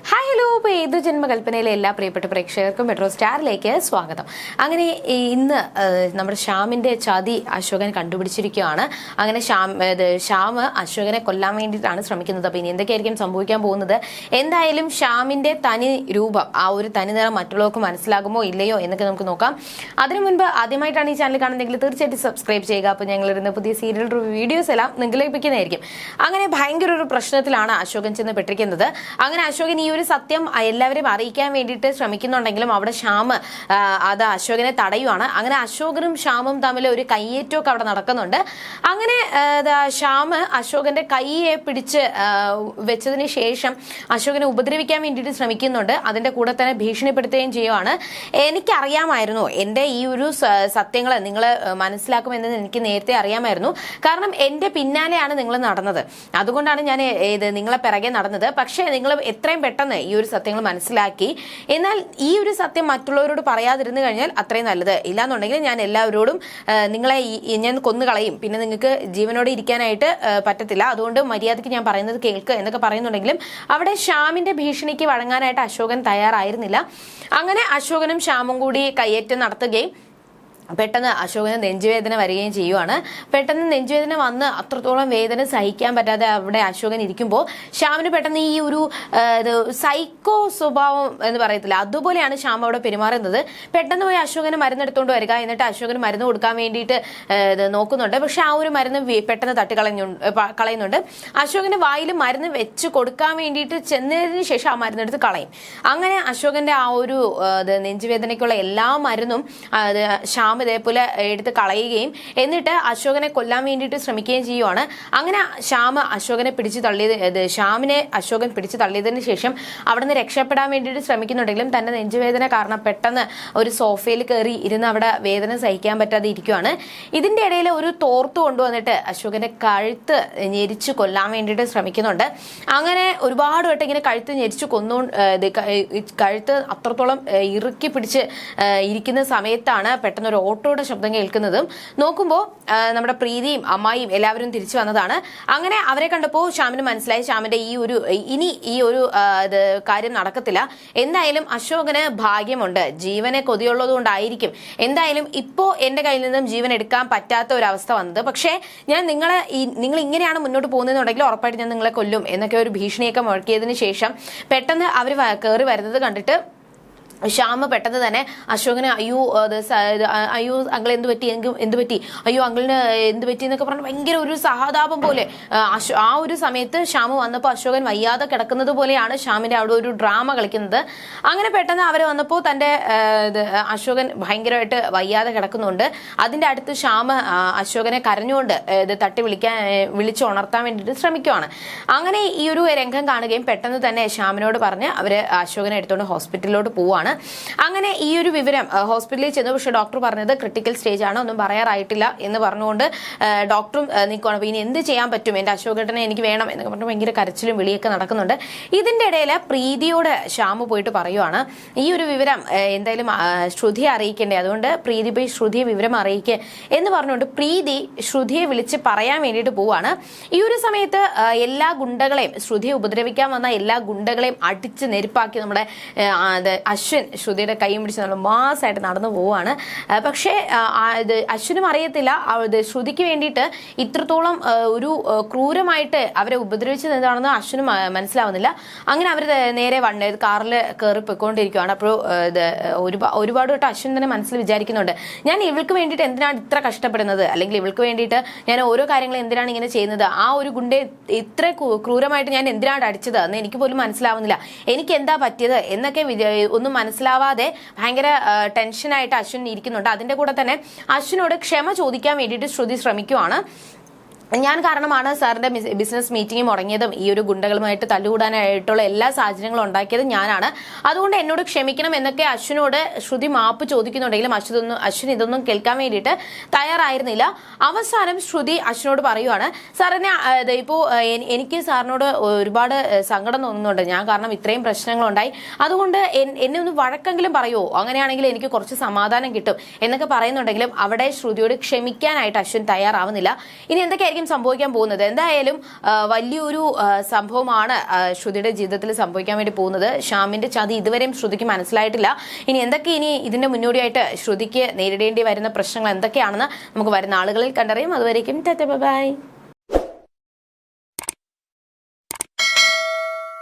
Hi hello, ഇപ്പോൾ ഏതു ജന്മകൽപ്പനയിലെ എല്ലാ പ്രിയപ്പെട്ട പ്രേക്ഷകർക്കും മെട്രോ സ്റ്റാറിലേക്ക് സ്വാഗതം. അങ്ങനെ ഇന്ന് നമ്മുടെ ശ്യാമിന്റെ ചതി അശോകൻ കണ്ടുപിടിച്ചിരിക്കുകയാണ്. അങ്ങനെ ശ്യാം അശോകനെ കൊല്ലാൻ വേണ്ടിയിട്ടാണ് ശ്രമിക്കുന്നത്. അപ്പോൾ ഇനി എന്തൊക്കെയായിരിക്കും സംഭവിക്കാൻ പോകുന്നത്? എന്തായാലും ശ്യാമിന്റെ തനി രൂപം, ആ ഒരു തനി നിറം മറ്റുള്ളവർക്ക് മനസ്സിലാകുമോ ഇല്ലയോ എന്നൊക്കെ നമുക്ക് നോക്കാം. അതിനു മുൻപ് ആദ്യമായിട്ടാണ് ഈ ചാനൽ കാണുന്നതെങ്കിൽ തീർച്ചയായിട്ടും സബ്സ്ക്രൈബ് ചെയ്യുക. അപ്പോൾ ഞങ്ങളിരുന്ന പുതിയ സീരിയൽ വീഡിയോസ് എല്ലാം നിങ്ങൾ ലഭിക്കുന്നതായിരിക്കും. അങ്ങനെ ഭയങ്കര ഒരു പ്രശ്നത്തിലാണ് അശോകൻ ചെന്ന് പെട്ടിരിക്കുന്നത്. അങ്ങനെ അശോകൻ ഈ ഒരു സത്യം എല്ലാവരെയും അറിയിക്കാൻ വേണ്ടിയിട്ട് ശ്രമിക്കുന്നുണ്ടെങ്കിലും അവിടെ ശ്യാം അത് അശോകനെ തടയുവാണ്. അങ്ങനെ അശോകനും ശ്യാമും തമ്മിൽ ഒരു കയ്യേറ്റമൊക്കെ അവിടെ നടക്കുന്നുണ്ട്. അങ്ങനെ ശ്യാം അശോകന്റെ കൈയെ പിടിച്ച് വെച്ചതിന് ശേഷം അശോകനെ ഉപദ്രവിക്കാൻ വേണ്ടിയിട്ട് ശ്രമിക്കുന്നുണ്ട്. അതിന്റെ കൂടെ തന്നെ ഭീഷണിപ്പെടുത്തുകയും ചെയ്യുവാണ്. എനിക്കറിയാമായിരുന്നു എന്റെ ഈ ഒരു സത്യങ്ങൾ നിങ്ങൾ മനസ്സിലാക്കുമെന്ന് എനിക്ക് നേരത്തെ അറിയാമായിരുന്നു. കാരണം എന്റെ പിന്നാലെയാണ് നിങ്ങൾ നടന്നത്, അതുകൊണ്ടാണ് ഞാൻ നിങ്ങളെ പിറകെ നടന്നത്. പക്ഷേ നിങ്ങൾ എത്രയും പെട്ടെന്ന് ഈ ഒരു സത്യങ്ങൾ മനസ്സിലാക്കി. എന്നാൽ ഈ ഒരു സത്യം മറ്റുള്ളവരോട് പറയാതിരുന്നു കഴിഞ്ഞാൽ അത്രയും നല്ലത്. ഇല്ലാന്നുണ്ടെങ്കിൽ ഞാൻ എല്ലാവരോടും നിങ്ങളെ ഞാൻ കൊന്നുകളയും, പിന്നെ നിങ്ങൾക്ക് ജീവനോടെ ഇരിക്കാനായിട്ട് പറ്റത്തില്ല. അതുകൊണ്ട് മര്യാദയ്ക്ക് ഞാൻ പറയുന്നത് കേൾക്കുക എന്നൊക്കെ പറയുന്നുണ്ടെങ്കിലും അവിടെ ശ്യാമിന്റെ ഭീഷണിക്ക് വഴങ്ങാനായിട്ട് അശോകൻ തയ്യാറായിരുന്നില്ല. അങ്ങനെ അശോകനും ശ്യാമും കൂടി കയ്യേറ്റം നടത്തുകയും പെട്ടെന്ന് അശോകന് നെഞ്ചുവേദന വരികയും ചെയ്യുവാണ്. പെട്ടെന്ന് നെഞ്ചുവേദന വന്ന് അത്രത്തോളം വേദന സഹിക്കാൻ പറ്റാതെ അവിടെ അശോകൻ ഇരിക്കുമ്പോൾ ശ്യാമിന് പെട്ടെന്ന് ഈ ഒരു സൈക്കോ സ്വഭാവം എന്ന് പറയത്തില്ല, അതുപോലെയാണ് ശ്യാം അവിടെ പെരുമാറുന്നത്. പെട്ടെന്ന് പോയി അശോകന് മരുന്നെടുത്തുകൊണ്ട് വരിക, എന്നിട്ട് അശോകന് മരുന്ന് കൊടുക്കാൻ വേണ്ടിയിട്ട് നോക്കുന്നുണ്ട്. പക്ഷെ ആ ഒരു മരുന്ന് പെട്ടെന്ന് കളയുന്നുണ്ട്. അശോകന്റെ വായിൽ മരുന്ന് വെച്ച് കൊടുക്കാൻ വേണ്ടിയിട്ട് ചെന്നതിന് ശേഷം ആ മരുന്നെടുത്ത് കളയും. അങ്ങനെ അശോകന്റെ ആ ഒരു നെഞ്ചുവേദനയ്ക്കുള്ള എല്ലാ മരുന്നും ശ്യാം ഇതേപോലെ എടുത്ത് കളയുകയും എന്നിട്ട് അശോകനെ കൊല്ലാൻ വേണ്ടിയിട്ട് ശ്രമിക്കുകയും ചെയ്യുവാണ്. അങ്ങനെ ശ്യാമിനെ അശോകൻ പിടിച്ചു തള്ളിയതിനു ശേഷം അവിടുന്ന് രക്ഷപ്പെടാൻ വേണ്ടിയിട്ട് ശ്രമിക്കുന്നുണ്ടെങ്കിലും തന്റെ നെഞ്ചുവേദന കാരണം പെട്ടെന്ന് ഒരു സോഫയിൽ കയറി ഇരുന്ന് അവിടെ വേദന സഹിക്കാൻ പറ്റാതെ ഇരിക്കുവാണ്. ഇതിന്റെ ഇടയിൽ ഒരു തോർത്ത് കൊണ്ടുവന്നിട്ട് അശോകന്റെ കഴുത്ത് ഞെരിച്ചു കൊല്ലാൻ വേണ്ടിയിട്ട് ശ്രമിക്കുന്നുണ്ട്. അങ്ങനെ ഒരുപാട് വട്ടം ഇങ്ങനെ കഴുത്ത് ഞെരിച്ചു കഴുത്ത് അത്രത്തോളം ഇറുക്കി പിടിച്ച് ഇരിക്കുന്ന സമയത്താണ് പെട്ടെന്ന് ഒരു ഓട്ടോയുടെ ശബ്ദം കേൾക്കുന്നതും. നോക്കുമ്പോൾ നമ്മുടെ പ്രീതിയും അമ്മായിയും എല്ലാവരും തിരിച്ചു വന്നതാണ്. അങ്ങനെ അവരെ കണ്ടപ്പോൾ ശ്യാമിന് മനസ്സിലായി ശ്യാമിന്റെ ഇനി ഈ ഒരു കാര്യം നടക്കത്തില്ല. എന്തായാലും അശോകന് ഭാഗ്യമുണ്ട്, ജീവനെ കൊതിയുള്ളത് കൊണ്ടായിരിക്കും എന്തായാലും ഇപ്പോ എന്റെ കയ്യിൽ നിന്നും ജീവൻ എടുക്കാൻ പറ്റാത്ത ഒരു അവസ്ഥ വന്നത്. പക്ഷേ ഞാൻ നിങ്ങൾ ഇങ്ങനെയാണ് മുന്നോട്ട് പോകുന്നതെന്നുണ്ടെങ്കിൽ ഉറപ്പായിട്ട് ഞാൻ നിങ്ങളെ കൊല്ലും എന്നൊക്കെ ഒരു ഭീഷണിയൊക്കെ മുഴക്കിയതിനു ശേഷം പെട്ടെന്ന് അവർ കയറി വരുന്നത് കണ്ടിട്ട് ശ്യാം പെട്ടെന്ന് തന്നെ അശോകന് അയ്യോ അങ്കിൾ എന്ത് പറ്റി അയ്യോ അങ്കിളിന് എന്ത് പറ്റി എന്നൊക്കെ പറഞ്ഞ് ഭയങ്കര ഒരു സഹതാപം പോലെ ആ ഒരു സമയത്ത് ശ്യാം വന്നപ്പോൾ അശോകൻ വയ്യാതെ കിടക്കുന്നത് പോലെയാണ് ശ്യാമിന്റെ അവിടെ ഒരു ഡ്രാമ കളിക്കുന്നത്. അങ്ങനെ പെട്ടെന്ന് അവർ വന്നപ്പോൾ തന്റെ അശോകൻ ഭയങ്കരമായിട്ട് വയ്യാതെ കിടക്കുന്നുണ്ട്. അതിന്റെ അടുത്ത് ശ്യാം അശോകനെ കരഞ്ഞുകൊണ്ട് വിളിച്ചുണർത്താൻ വേണ്ടിയിട്ട് ശ്രമിക്കുവാണ്. അങ്ങനെ ഈ ഒരു രംഗം കാണുകയും പെട്ടെന്ന് തന്നെ ശ്യാമിനോട് പറഞ്ഞ് അവര് അശോകനെ എടുത്തുകൊണ്ട് ഹോസ്പിറ്റലിലോട്ട് പോവാണ്. അങ്ങനെ ഈ ഒരു വിവരം ഹോസ്പിറ്റലിൽ ചെന്നു. പക്ഷെ ഡോക്ടർ പറഞ്ഞത് ക്രിട്ടിക്കൽ സ്റ്റേജ് ആണ്, ഒന്നും പറയാറായിട്ടില്ല എന്ന് പറഞ്ഞുകൊണ്ട് ഡോക്ടറും നിൽക്കുകയാണ്. അപ്പോൾ ഇനി എന്ത് ചെയ്യാൻ പറ്റും, എന്റെ അശോകേട്ടനെ എനിക്ക് വേണം എന്നൊക്കെ പറഞ്ഞ് ഭയങ്കര കരച്ചിലും വിളിയൊക്കെ നടക്കുന്നുണ്ട്. ഇതിന്റെ ഇടയിൽ പ്രീതിയോട് ശ്യാം പോയിട്ട് പറയുവാണ് ഈ ഒരു വിവരം എന്തായാലും ശ്രുതിയെ അറിയിക്കണ്ടേ, അതുകൊണ്ട് പ്രീതി പോയി ശ്രുതിയെ വിവരം അറിയിക്കുക എന്ന് പറഞ്ഞുകൊണ്ട് പ്രീതി ശ്രുതിയെ വിളിച്ച് പറയാൻ വേണ്ടിയിട്ട് പോവാണ്. ഈ ഒരു സമയത്ത് എല്ലാ ഗുണ്ടകളെയും, ശ്രുതിയെ ഉപദ്രവിക്കാൻ വന്ന എല്ലാ ഗുണ്ടകളെയും അടിച്ച് നെരുപ്പാക്കി നമ്മുടെ അശ്വിൻ ശ്രുതിയുടെ കൈയും പിടിച്ച് നമ്മൾ മാസമായിട്ട് നടന്നു പോവുകയാണ്. പക്ഷേ അശ്വിനും അറിയത്തില്ല ശ്രുതിക്ക് വേണ്ടിയിട്ട് ഇത്രത്തോളം ഒരു ക്രൂരമായിട്ട് അവരെ ഉപദ്രവിച്ചത് എന്താണെന്ന് അശ്വിനും മനസ്സിലാവുന്നില്ല. അങ്ങനെ അവർ നേരെ കാറിൽ കയറി പോയിക്കൊണ്ടിരിക്കുകയാണ്. അപ്പോൾ ഒരുപാട് തൊട്ട് അശ്വിൻ തന്നെ മനസ്സിൽ വിചാരിക്കുന്നുണ്ട്, ഞാൻ ഇവൾക്ക് വേണ്ടിയിട്ട് എന്തിനാണ് ഇത്ര കഷ്ടപ്പെടുന്നത്, അല്ലെങ്കിൽ ഇവൾക്ക് വേണ്ടിയിട്ട് ഞാൻ ഓരോ കാര്യങ്ങളും എന്തിനാണ് ഇങ്ങനെ ചെയ്യുന്നത്, ആ ഒരു ഗുണ്ടെ ഇത്ര ക്രൂരമായിട്ട് ഞാൻ എന്തിനാണ് അടിച്ചത് എന്ന് എനിക്ക് പോലും മനസ്സിലാവുന്നില്ല, എനിക്ക് എന്താ പറ്റിയത് എന്നൊക്കെ ഒന്നും മനസ്സിലാവാതെ ഭയങ്കര ടെൻഷനായിട്ട് അശ്വിൻ ഇരിക്കുന്നുണ്ട്. അതിന്റെ കൂടെ തന്നെ അശ്വിനോട് ക്ഷമ ചോദിക്കാൻ വേണ്ടിയിട്ട് ശ്രുതി ശ്രമിക്കുവാണ്. ഞാൻ കാരണമാണ് സാറിന്റെ ബിസിനസ് മീറ്റിംഗ് മുടങ്ങിയതും ഈ ഒരു ഗുണ്ടകളുമായിട്ട് തല്ലുകൂടാനായിട്ടുള്ള എല്ലാ സാഹചര്യങ്ങളും ഉണ്ടാക്കിയതും ഞാനാണ്, അതുകൊണ്ട് എന്നോട് ക്ഷമിക്കണം എന്നൊക്കെ അശ്വിനോട് ശ്രുതി മാപ്പ് ചോദിക്കുന്നുണ്ടെങ്കിലും അശ്വിൻ ഇതൊന്നും കേൾക്കാൻ വേണ്ടിയിട്ട് തയ്യാറായിരുന്നില്ല. അവസാനം ശ്രുതി അശ്വിനോട് പറയുവാണ്, സാറിനെ ഇപ്പോൾ എനിക്ക് സാറിനോട് ഒരുപാട് സങ്കടം തോന്നുന്നുണ്ട്, ഞാൻ കാരണം ഇത്രയും പ്രശ്നങ്ങളുണ്ടായി, അതുകൊണ്ട് എന്നെ ഒന്ന് വഴക്കെങ്കിലും പറയുമോ, അങ്ങനെയാണെങ്കിൽ എനിക്ക് കുറച്ച് സമാധാനം കിട്ടും എന്നൊക്കെ പറയുന്നുണ്ടെങ്കിലും അവിടെ ശ്രുതിയോട് ക്ഷമിക്കാനായിട്ട് അശ്വിൻ തയ്യാറാവുന്നില്ല. ഇനി എന്തൊക്കെ എന്തായിരിക്കും സംഭവിക്കാൻ പോകുന്നത്? എന്തായാലും വലിയൊരു സംഭവമാണ് ശ്രുതിയുടെ ജീവിതത്തിൽ സംഭവിക്കാൻ വേണ്ടി പോകുന്നത്. ശ്യാമിന്റെ ചതി ഇതുവരെയും ശ്രുതിക്ക് മനസ്സിലായിട്ടില്ല. ഇനി ഇതിന്റെ മുന്നോടിയായിട്ട് ശ്രുതിക്ക് നേരിടേണ്ടി വരുന്ന പ്രശ്നങ്ങൾ എന്തൊക്കെയാണെന്ന് നമുക്ക് വരുന്ന ആളുകളിൽ കണ്ടറിയും. അതുവരേക്കും ടാറ്റാ ബൈ.